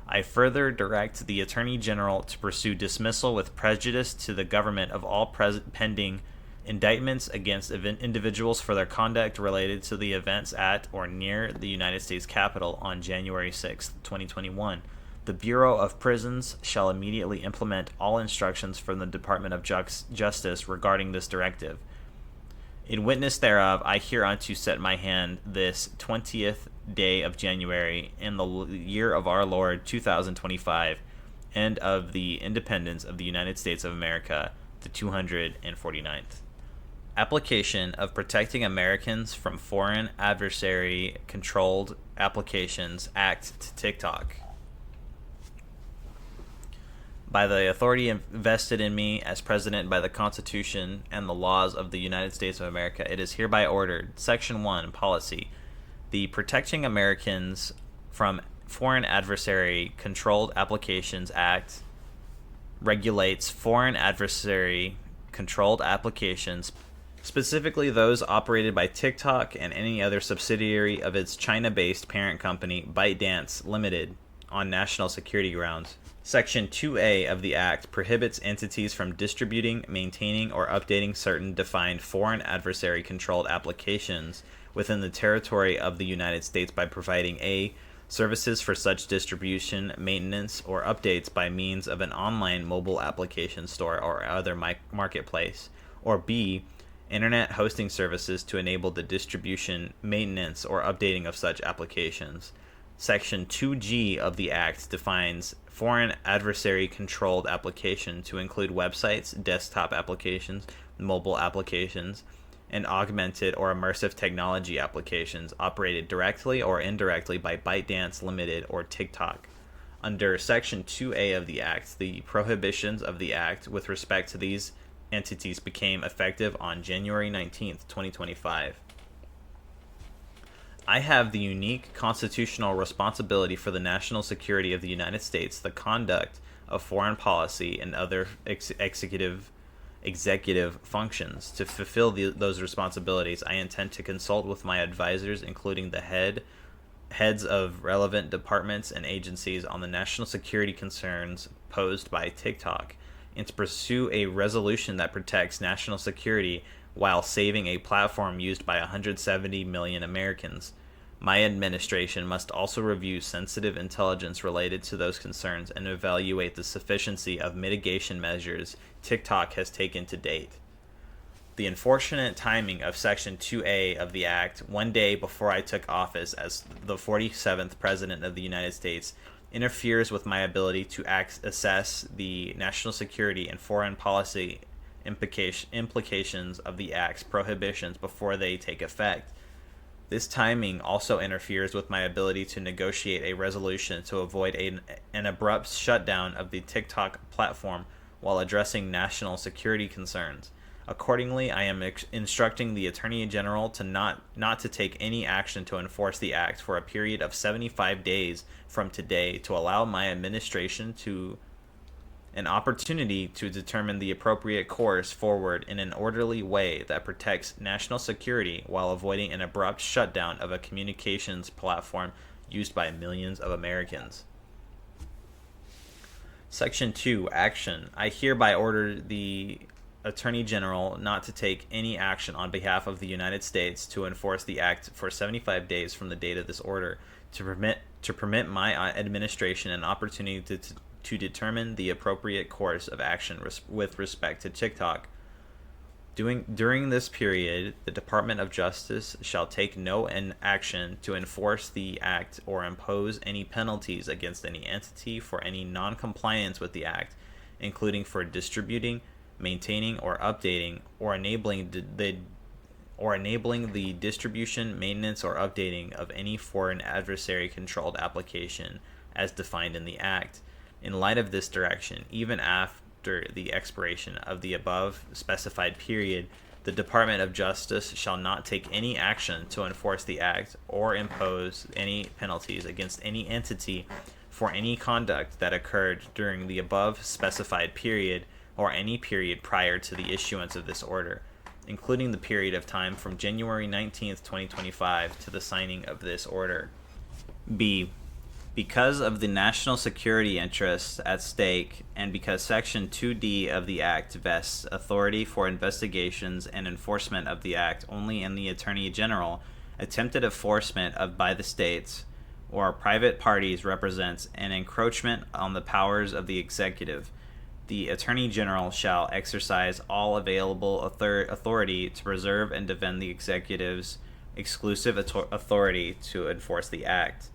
I further direct the Attorney General to pursue dismissal with prejudice to the government of all pending indictments against individuals for their conduct related to the events at or near the United States Capitol on January 6, 2021. The Bureau of Prisons shall immediately implement all instructions from the Department of Justice regarding this directive. In witness thereof, I hereunto set my hand this 20th day of January in the year of our Lord 2025, and of the independence of the United States of America, the 249th. Application of Protecting Americans from Foreign Adversary Controlled Applications Act to TikTok. By the authority vested in me as President by the Constitution and the laws of the United States of America, it is hereby ordered. Section 1, Policy. The Protecting Americans from Foreign Adversary Controlled Applications Act regulates foreign adversary controlled applications, specifically those operated by TikTok and any other subsidiary of its China-based parent company, ByteDance Limited, on national security grounds. Section 2A of the Act prohibits entities from distributing, maintaining, or updating certain defined foreign adversary-controlled applications within the territory of the United States by providing A. services for such distribution, maintenance, or updates by means of an online mobile application store or other marketplace, or B. internet hosting services to enable the distribution, maintenance, or updating of such applications. Section 2G of the Act defines foreign adversary-controlled application to include websites, desktop applications, mobile applications, and augmented or immersive technology applications operated directly or indirectly by ByteDance Limited or TikTok. Under Section 2A of the Act, the prohibitions of the Act with respect to these entities became effective on January 19th, 2025. I have the unique constitutional responsibility for the national security of the United States, the conduct of foreign policy, and other executive functions. To fulfill those responsibilities, I intend to consult with my advisors, including the heads of relevant departments and agencies, on the national security concerns posed by TikTok, and to pursue a resolution that protects national security while saving a platform used by 170 million Americans. My administration must also review sensitive intelligence related to those concerns and evaluate the sufficiency of mitigation measures TikTok has taken to date. The unfortunate timing of Section 2A of the Act, one day before I took office as the 47th President of the United States, interferes with my ability to assess the national security and foreign policy implications of the Act's prohibitions before they take effect. This timing also interferes with my ability to negotiate a resolution to avoid an abrupt shutdown of the TikTok platform while addressing national security concerns. Accordingly, I am instructing the Attorney General to not to take any action to enforce the Act for a period of 75 days from today to allow my administration an opportunity to determine the appropriate course forward in an orderly way that protects national security while avoiding an abrupt shutdown of a communications platform used by millions of Americans. Section 2, Action. I hereby order the Attorney General not to take any action on behalf of the United States to enforce the Act for 75 days from the date of this order, to permit my administration an opportunity to determine the appropriate course of action with respect to TikTok. During this period, the Department of Justice shall take no action to enforce the Act or impose any penalties against any entity for any non-compliance with the Act, including for distributing, maintaining, or updating, or enabling the distribution, maintenance, or updating of any foreign adversary-controlled application as defined in the Act. In light of this direction, even after the expiration of the above specified period, the Department of Justice shall not take any action to enforce the Act or impose any penalties against any entity for any conduct that occurred during the above specified period or any period prior to the issuance of this order, including the period of time from January 19th, 2025 to the signing of this order. B. Because of the national security interests at stake, and because Section 2D of the Act vests authority for investigations and enforcement of the Act only in the Attorney General, attempted enforcement by the states or private parties represents an encroachment on the powers of the executive. The Attorney General shall exercise all available authority to preserve and defend the executive's exclusive authority to enforce the Act.